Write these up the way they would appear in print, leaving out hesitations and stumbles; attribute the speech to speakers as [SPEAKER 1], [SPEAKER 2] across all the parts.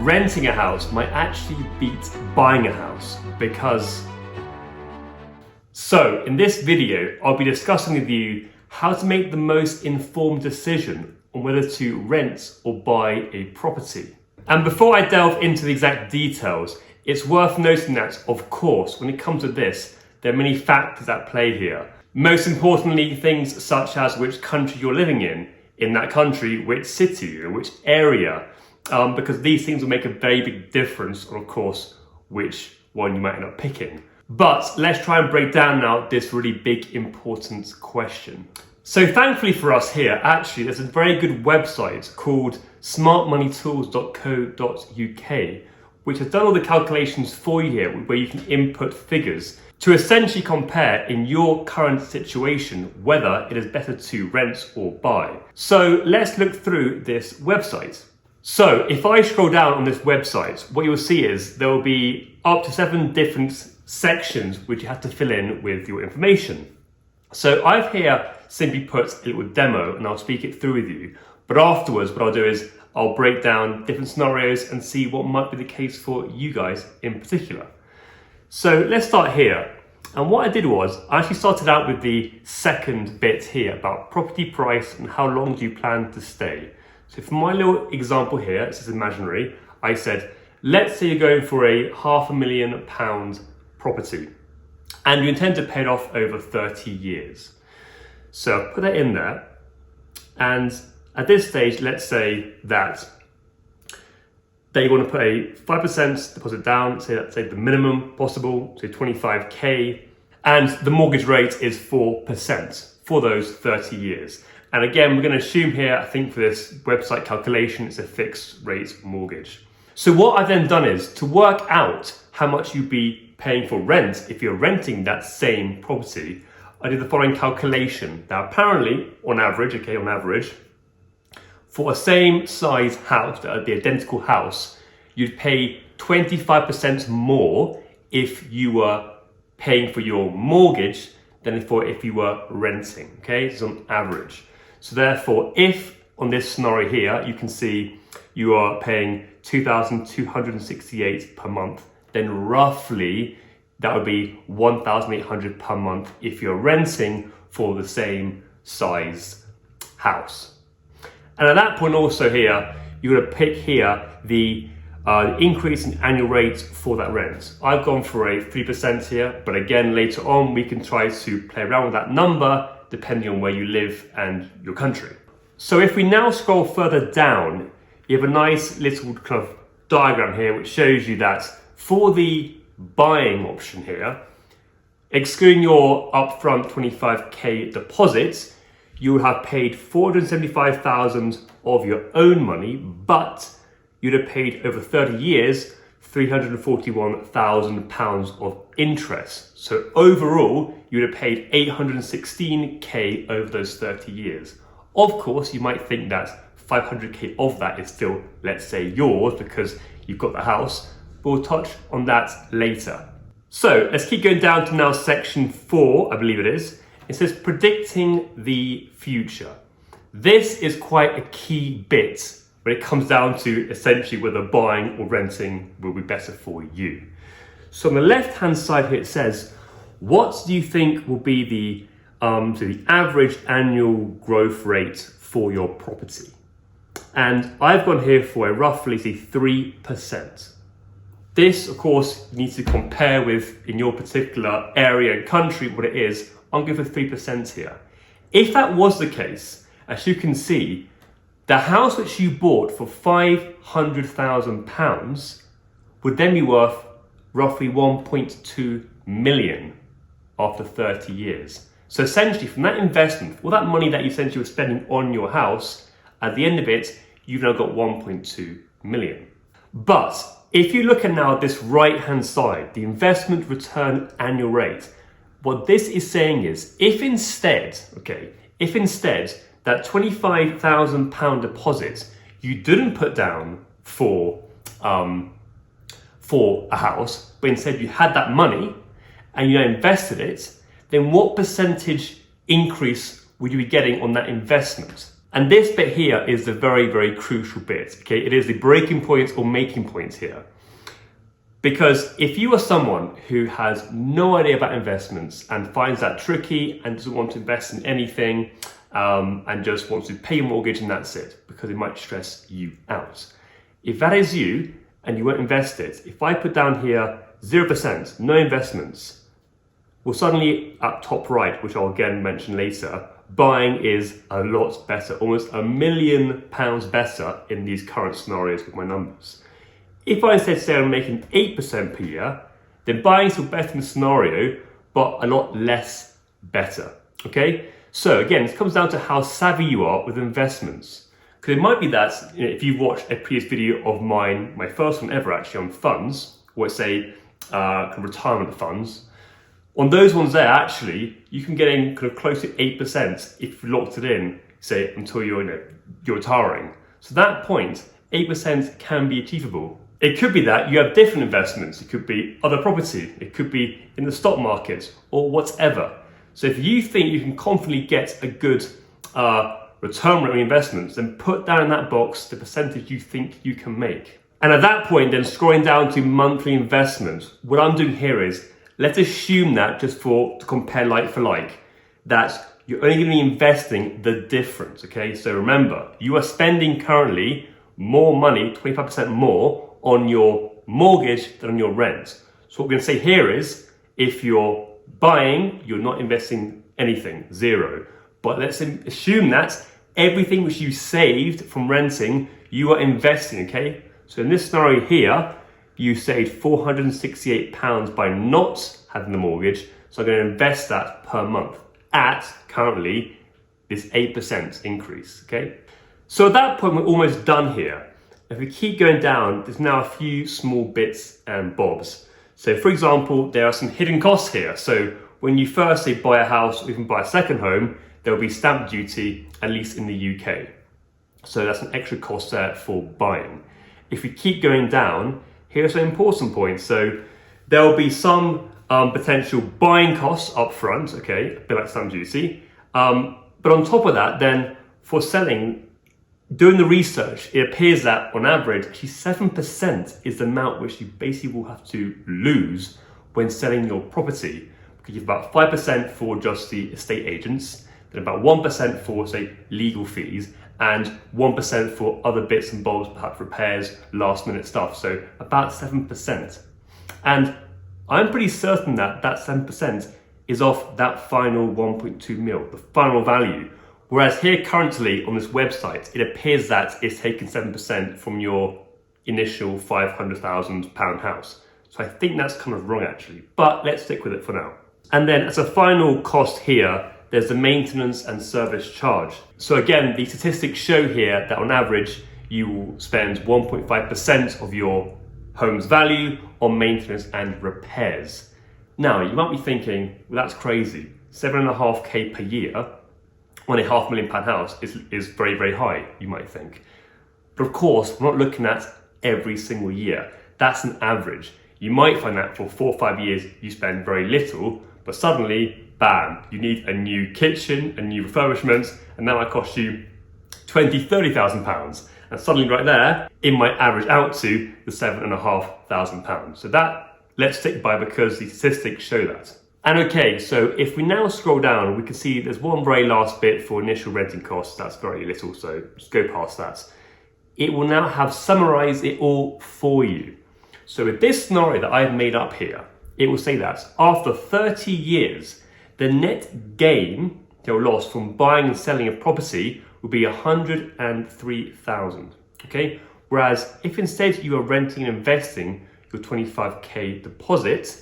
[SPEAKER 1] renting a house might actually beat buying a house because... So in this video, I'll be discussing with you how to make the most informed decision on whether to rent or buy a property. And before I delve into the exact details, it's worth noting that, of course, when it comes to this, there are many factors at play here. Most importantly, things such as which country you're living in that country, which city or which area, because these things will make a very big difference on, of course, which one you might end up picking. But let's try and break down now this really big, important question. So thankfully for us here, actually, there's a very good website called smartmoneytools.co.uk, which has done all the calculations for you here, where you can input figures to essentially compare in your current situation whether it is better to rent or buy. So let's look through this website. So if I scroll down on this website, what you'll see is there will be up to 7 different sections which you have to fill in with your information. So I've here simply put a little demo and I'll speak it through with you. But afterwards, what I'll do is I'll break down different scenarios and see what might be the case for you guys in particular. So let's start here. And what I did was I actually started out with the second bit here about property price and how long do you plan to stay. So for my little example here, this is imaginary, I said, let's say you're going for a £500,000 property and you intend to pay it off over 30 years. So I'll put that in there. And at this stage, let's say that you want to put a 5% deposit down, say the minimum possible, say 25k, and the mortgage rate is 4% for those 30 years. And again, we're going to assume here, I think for this website calculation, it's a fixed rate mortgage. So what I've then done is to work out how much you'd be paying for rent if you're renting that same property, I did the following calculation. Now apparently, on average, for a same size house, the identical house, you'd pay 25% more if you were paying for your mortgage than if you were renting, okay? This is on average. So therefore, if on this scenario here, you can see you are paying $2,268 per month, then roughly that would be $1,800 per month if you're renting for the same size house. And at that point also here, you're going to pick here the increase in annual rate for that rent. I've gone for a 3% here, but again, later on, we can try to play around with that number depending on where you live and your country. So if we now scroll further down, you have a nice little kind of diagram here which shows you that for the buying option here, excluding your upfront 25k deposit, you have paid $475,000 of your own money, but you'd have paid over 30 years £341,000 of interest. So overall, you'd have paid $816k over those 30 years. Of course, you might think that 500k of that is still, let's say, yours because you've got the house. But we'll touch on that later. So let's keep going down to now section 4, I believe it is. It says predicting the future. This is quite a key bit when it comes down to essentially whether buying or renting will be better for you. So on the left-hand side here, it says, what do you think will be the average annual growth rate for your property? And I've gone here for a roughly 3%. This, of course, you need to compare with, in your particular area and country, what it is. I'm going for 3% here. If that was the case, as you can see, the house which you bought for £500,000 would then be worth roughly 1.2 million after 30 years. So essentially, from that investment, all that money that you essentially were spending on your house, at the end of it, you've now got 1.2 million. But if you look at now this right-hand side, the investment return annual rate, what this is saying is, if instead that £25,000 deposit you didn't put down for a house, but instead you had that money and you invested it, then what percentage increase would you be getting on that investment? And this bit here is the very, very crucial bit, okay? It is the breaking point or making point here. Because if you are someone who has no idea about investments and finds that tricky and doesn't want to invest in anything and just wants to pay your mortgage and that's it, because it might stress you out. If that is you and you won't invest it, if I put down here 0%, no investments, well suddenly at top right, which I'll again mention later, buying is a lot better, almost £1 million better in these current scenarios with my numbers. If I instead say I'm making 8% per year, then buying is still better in the scenario, but a lot less better, okay? So again, this comes down to how savvy you are with investments. Because it might be that, if you've watched a previous video of mine, my first one ever actually on funds, or say retirement funds, on those ones there actually, you can get in kind of close to 8% if you locked it in, say until you're retiring. So at that point, 8% can be achievable. It could be that you have different investments. It could be other property. It could be in the stock market or whatever. So if you think you can confidently get a good return rate on investments, then put down in that box the percentage you think you can make. And at that point, then scrolling down to monthly investments, what I'm doing here is, let's assume that just to compare like for like, that you're only going to be investing the difference, okay? So remember, you are spending currently more money, 25% more, on your mortgage than on your rent. So what we're going to say here is, if you're buying, you're not investing anything, zero. But let's assume that everything which you saved from renting, you are investing, okay? So in this scenario here, you saved £468 by not having the mortgage. So I'm going to invest that per month at currently this 8% increase, okay? So at that point, we're almost done here. If we keep going down, there's now a few small bits and bobs. So for example, there are some hidden costs here. So when you first say buy a house or even buy a second home, there will be stamp duty, at least in the UK. So that's an extra cost there for buying. If we keep going down, here are some important points. So there will be some potential buying costs up front, okay, a bit like stamp duty. But on top of that, then for selling, doing the research, it appears that on average, actually 7% is the amount which you basically will have to lose when selling your property. Because you have about 5% for just the estate agents, then about 1% for, say, legal fees, and 1% for other bits and bobs, perhaps repairs, last minute stuff. So about 7%. And I'm pretty certain that that 7% is off that final 1.2 mil, the final value. Whereas here currently on this website, it appears that it's taken 7% from your initial £500,000 house. So I think that's kind of wrong actually, but let's stick with it for now. And then as a final cost here, there's the maintenance and service charge. So again, the statistics show here that on average, you will spend 1.5% of your home's value on maintenance and repairs. Now, you might be thinking, well, that's crazy. 7.5k per year on a £500,000 house is very, very high, you might think. But of course, we're not looking at every single year. That's an average. You might find that for 4 or 5 years, you spend very little, but suddenly, bam, you need a new kitchen, a new refurbishment, and that might cost you £20,000, £30,000. And suddenly right there, it might average out to the £7,500. So that, let's stick by because the statistics show that. And okay, so if we now scroll down, we can see there's one very last bit for initial renting costs. That's very little, so just go past that. It will now have summarized it all for you. So with this scenario that I've made up here, it will say that after 30 years, the net gain or loss from buying and selling a property will be 103,000. Okay, whereas if instead you are renting and investing your 25k deposit,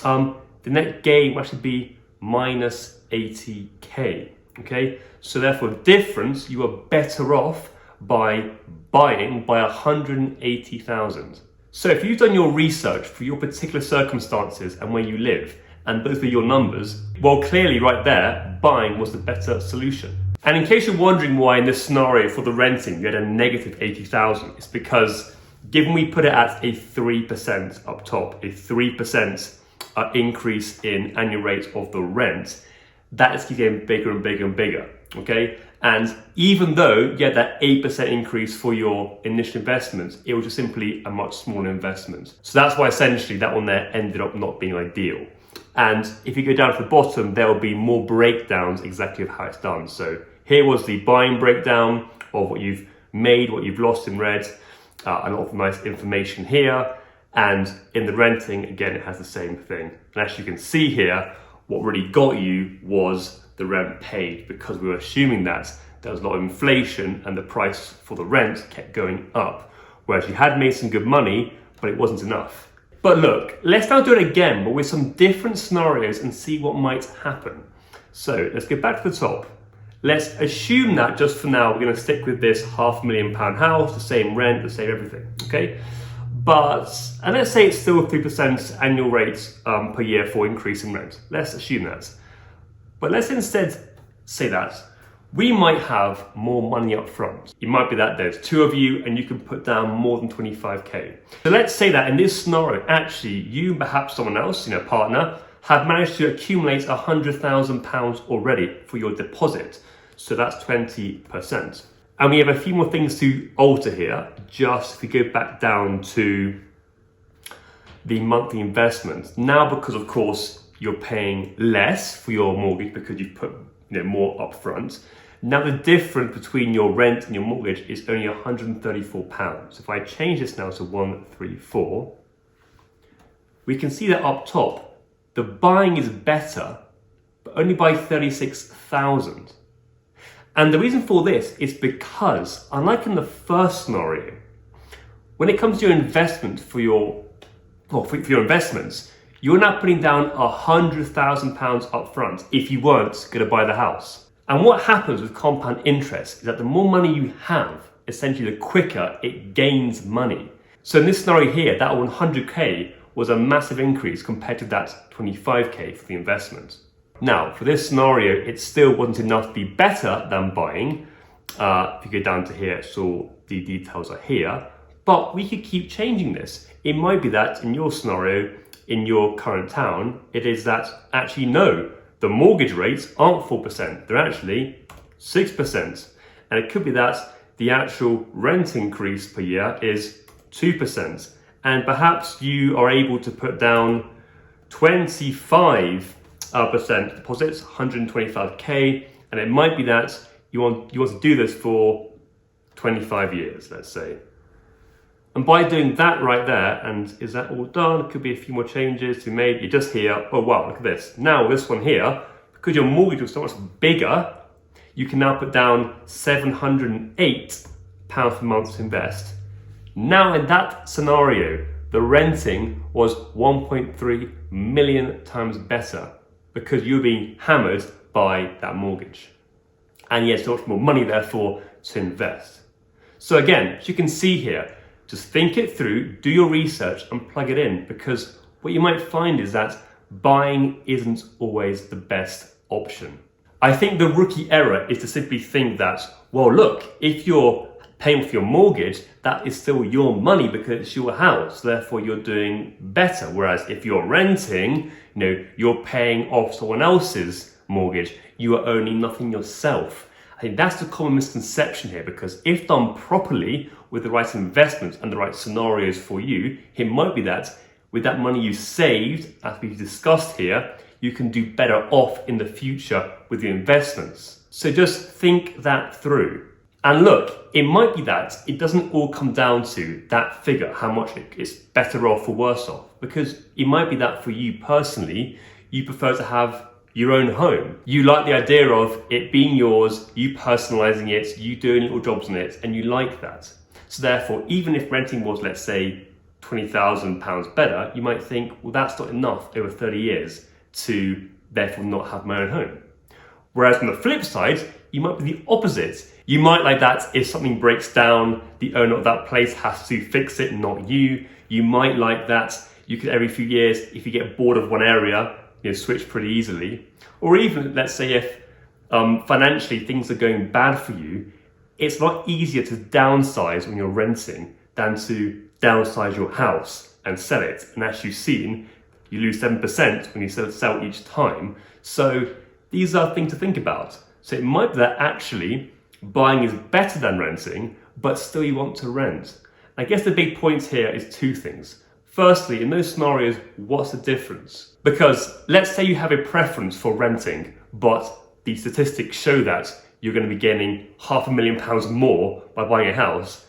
[SPEAKER 1] the net gain will actually be minus 80k. Okay, so therefore difference, you are better off by buying by 180,000. So if you've done your research for your particular circumstances and where you live, and those are your numbers, well, clearly right there, buying was the better solution. And in case you're wondering why in this scenario for the renting, you had a negative 80,000, it's because given we put it at a 3% up top, a 3% increase in annual rate of the rent, that is getting bigger and bigger and bigger. okay? And even though you had that 8% increase for your initial investment, it was just simply a much smaller investment. So that's why essentially that one there ended up not being ideal. And if you go down to the bottom, there will be more breakdowns exactly of how it's done. So here was the buying breakdown of what you've made, what you've lost in red, a lot of nice information here. And in the renting, again, it has the same thing. And as you can see here, what really got you was the rent paid, because we were assuming that there was a lot of inflation and the price for the rent kept going up. Whereas you had made some good money, but it wasn't enough. But look, let's now do it again, but with some different scenarios and see what might happen. So let's go back to the top. Let's assume that just for now, we're going to stick with this £500,000 house, the same rent, the same everything, okay? And let's say it's still 3% annual rates per year for increase in rent. Let's assume that. But let's instead say that we might have more money up front. It might be that there's two of you and you can put down more than 25k. So let's say that in this scenario, actually you and perhaps someone else, partner, have managed to accumulate £100,000 already for your deposit. So that's 20%. And we have a few more things to alter here. Just if we go back down to the monthly investment. Now, because of course you're paying less for your mortgage because you've put more upfront. Now the difference between your rent and your mortgage is only £134. If I change this now to 134, we can see that up top, the buying is better, but only by 36,000. And the reason for this is because, unlike in the first scenario, when it comes to your investment for your investments, you're now putting down £100,000 up front if you weren't going to buy the house. And what happens with compound interest is that the more money you have, essentially the quicker it gains money. So in this scenario here, that 100k was a massive increase compared to that 25k for the investment. Now, for this scenario, it still wasn't enough to be better than buying. If you go down to here, so the details are here. But we could keep changing this. It might be that in your scenario, in your current town, it is that actually no, the mortgage rates aren't 4%, they're actually 6%. And it could be that the actual rent increase per year is 2%. And perhaps you are able to put down 25% deposits, 125k, and it might be that you want to do this for 25 years, let's say. And by doing that right there, and is that all done? Could be a few more changes to be made. You're just here, oh wow, look at this. Now this one here, because your mortgage was so much bigger, you can now put down £708 per month to invest. Now in that scenario, the renting was 1.3 million times better because you're being hammered by that mortgage. And yes, so much more money therefore to invest. So again, as you can see here, just think it through, do your research and plug it in, because what you might find is that buying isn't always the best option. I think the rookie error is to simply think that, well, look, if you're paying for your mortgage, that is still your money because it's your house, therefore you're doing better. Whereas if you're renting, you're paying off someone else's mortgage, you are owning nothing yourself. I think that's the common misconception here, because if done properly with the right investments and the right scenarios for you, it might be that with that money you saved, as we've discussed here, you can do better off in the future with your investments. So just think that through. And look, it might be that it doesn't all come down to that figure, how much it's better off or worse off, because it might be that for you personally, you prefer to have your own home. You like the idea of it being yours, you personalizing it, you doing little jobs on it, and you like that. So therefore, even if renting was, let's say, £20,000 better, you might think, well, that's not enough over 30 years to therefore not have my own home. Whereas on the flip side, you might be the opposite. You might like that if something breaks down, the owner of that place has to fix it, not you. You might like that you could every few years, if you get bored of one area, switch pretty easily. Or even, let's say, if financially things are going bad for you, it's a lot easier to downsize when you're renting than to downsize your house and sell it. And as you've seen, you lose 7% when you sell each time. So these are things to think about. So it might be that actually buying is better than renting, but still you want to rent. I guess the big point here is two things. Firstly, in those scenarios, what's the difference? Because let's say you have a preference for renting, but the statistics show that you're going to be gaining £500,000 more by buying a house.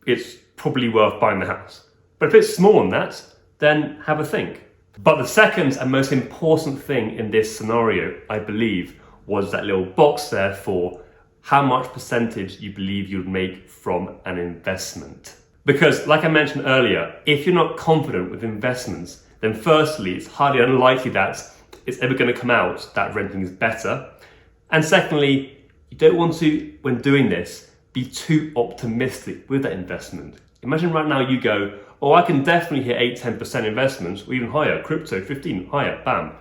[SPEAKER 1] It's probably worth buying the house. But if it's more than that, then have a think. But the second and most important thing in this scenario, I believe, was that little box there for how much percentage you believe you'd make from an investment. Because like I mentioned earlier, if you're not confident with investments, then firstly, it's highly unlikely that it's ever going to come out that renting is better. And secondly, you don't want to, when doing this, be too optimistic with that investment. Imagine right now you go, oh, I can definitely hit 8-10% investments, or even higher, crypto 15, higher, bam.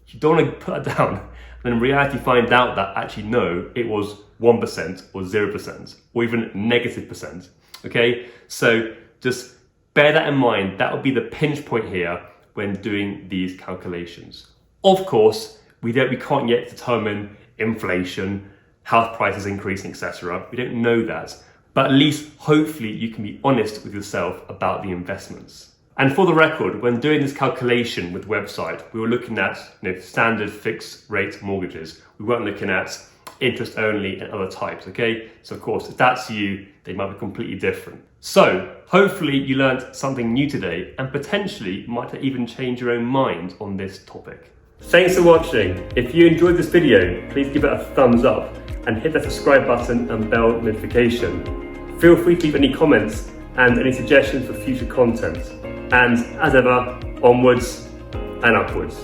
[SPEAKER 1] You don't want to put that down, and then in reality find out that actually no, it was 1% or 0%, or even negative percent. Okay, so just bear that in mind. That would be the pinch point here when doing these calculations. Of course, we can't yet determine inflation, house prices increasing, etc. We don't know that, but at least hopefully you can be honest with yourself about the investments. And for the record, when doing this calculation with the website, we were looking at standard fixed rate mortgages. We weren't looking at interest only and other types, okay? So of course, if that's you, they might be completely different. So hopefully you learned something new today and potentially might even change your own mind on this topic. Thanks for watching. If you enjoyed this video, please give it a thumbs up and hit that subscribe button and bell notification. Feel free to leave any comments and any suggestions for future content. And as ever, onwards and upwards.